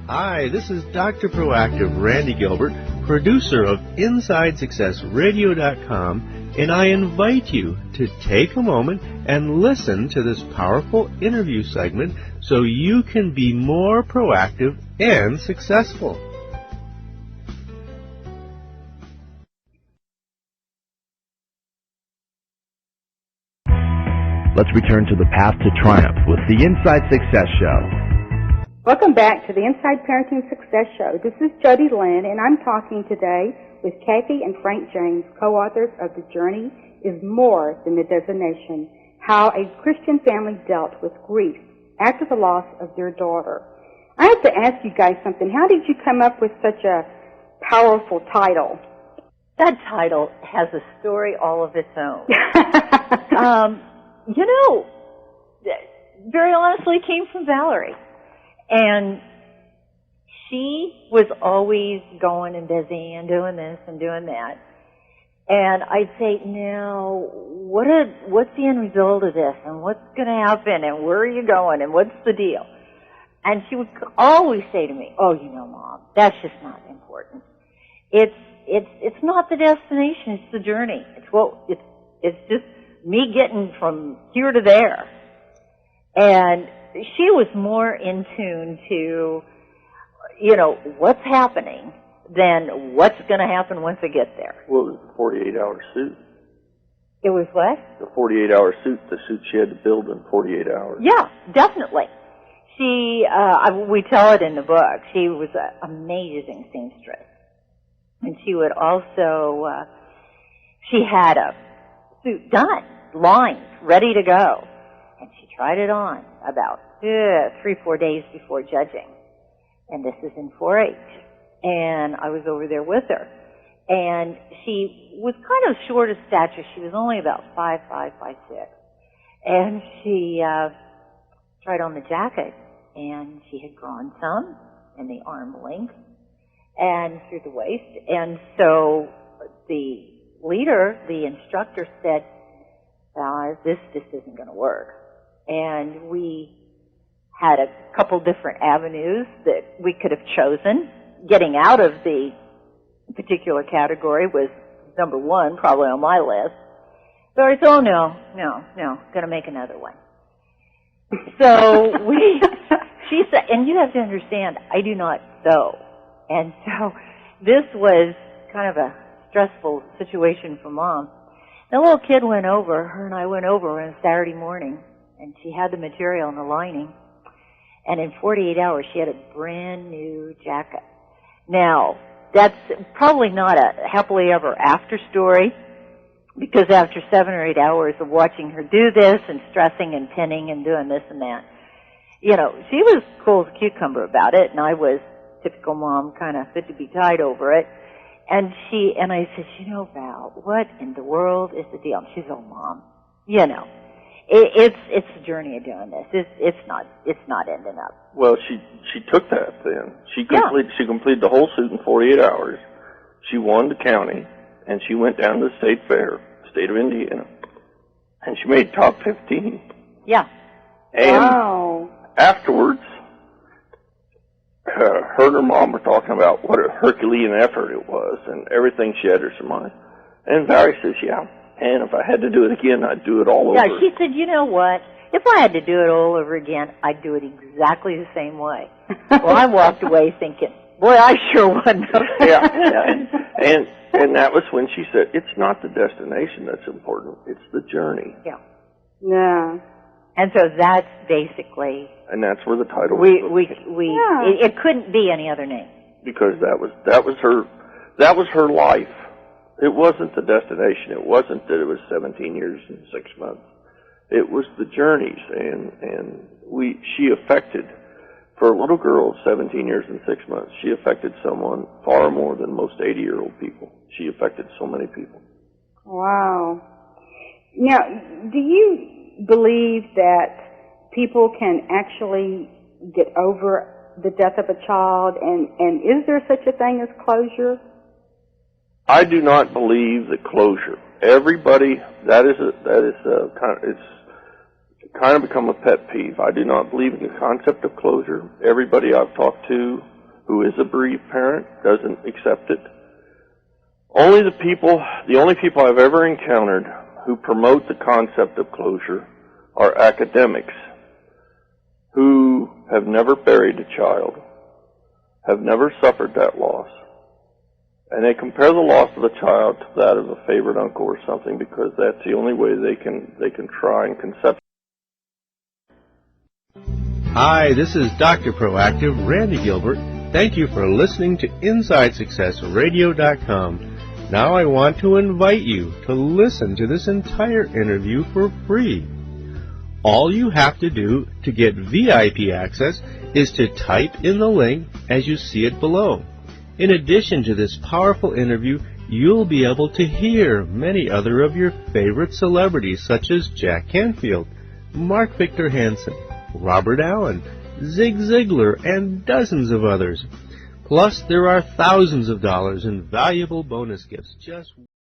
Hi, this is Dr. Proactive Randy Gilbert, producer of InsideSuccessRadio.com, and I invite you to take a moment and listen to this powerful interview segment so you can be more proactive and successful. Let's return to the path to triumph with the Inside Success Show. Welcome back to the Inside Parenting Success Show. This is Jodie Lynn, and I'm talking today with Cathy and Frank James, co-authors of The Journey is More Than the Destination, How a Christian Family Dealt with Grief After the Loss of Their Daughter. I have to ask you guys something. How did you come up with such a powerful title? That title has a story all of its own. Very honestly, it came from Valerie. And she was always going and busy and doing this and doing that. And I'd say, now, what's the end result of this? And what's going to happen? And where are you going? And what's the deal? And she would always say to me, oh, Mom, that's just not important. It's not the destination, it's the journey. It's just me getting from here to there. And she was more in tune to, what's happening than what's going to happen once I get there. Well, it was the 48-hour suit. It was what? The 48-hour suit, the suit she had to build in 48 hours. Yeah, definitely. We tell it in the book, she was an amazing seamstress. And she would also, she had a suit done, lined, ready to go. And she tried it on about 3-4 days before judging. And this is in 4-H. And I was over there with her. And she was kind of short of stature. She was only about 5'5", 5'6". And she tried on the jacket. And she had drawn some in the arm length and through the waist. And so the leader, the instructor, said, this just isn't going to work. And we had a couple different avenues that we could have chosen. Getting out of the particular category was number one, probably on my list. But I said, no, going to make another one. So she said, and you have to understand, I do not sew. And so this was kind of a stressful situation for Mom. The little kid went over, her and I went over on a Saturday morning, and she had the material and the lining. And in 48 hours, she had a brand new jacket. Now, that's probably not a happily ever after story, because after 7 or 8 hours of watching her do this and stressing and pinning and doing this and that, she was cool as a cucumber about it, and I was typical mom, kind of fit to be tied over it. And I said, Val, what in the world is the deal? And she said, oh, Mom, it's the journey of doing this. It's not ending up. Well, she took that then. She completed the whole suit in 48 hours. She won the county, and she went down to the state fair, state of Indiana, and she made top 15. Yeah. And afterwards, her and her mom were talking about what a Herculean effort it was and everything she had her surmise. And Valerie says, and if I had to do it again, I'd do it all over. Yeah, she said, you know what? If I had to do it all over again, I'd do it exactly the same way. Well, I walked away thinking, boy, I sure would. And that was when she said, it's not the destination that's important, it's the journey. Yeah. Yeah. And so that's basically... And that's where the title it couldn't be any other name. Because that was her life. It wasn't the destination. It wasn't that it was 17 years and 6 months. It was the journeys, and she affected, for a little girl of 17 years and 6 months, she affected someone far more than most 80-year-old people. She affected so many people. Wow. Now, do you believe that people can actually get over the death of a child, and is there such a thing as closure? I do not believe that closure. Everybody, it's kind of become a pet peeve. I do not believe in the concept of closure. Everybody I've talked to who is a bereaved parent doesn't accept it. The only people I've ever encountered who promote the concept of closure are academics who have never buried a child, have never suffered that loss, and they compare the loss of the child to that of a favorite uncle or something because that's the only way they can try and conceptualize. Hi, this is Dr. Proactive, Randy Gilbert. Thank you for listening to InsideSuccessRadio.com. Now I want to invite you to listen to this entire interview for free. All you have to do to get VIP access is to type in the link as you see it below. In addition to this powerful interview, you'll be able to hear many other of your favorite celebrities such as Jack Canfield, Mark Victor Hansen, Robert Allen, Zig Ziglar, and dozens of others. Plus, there are thousands of dollars in valuable bonus gifts just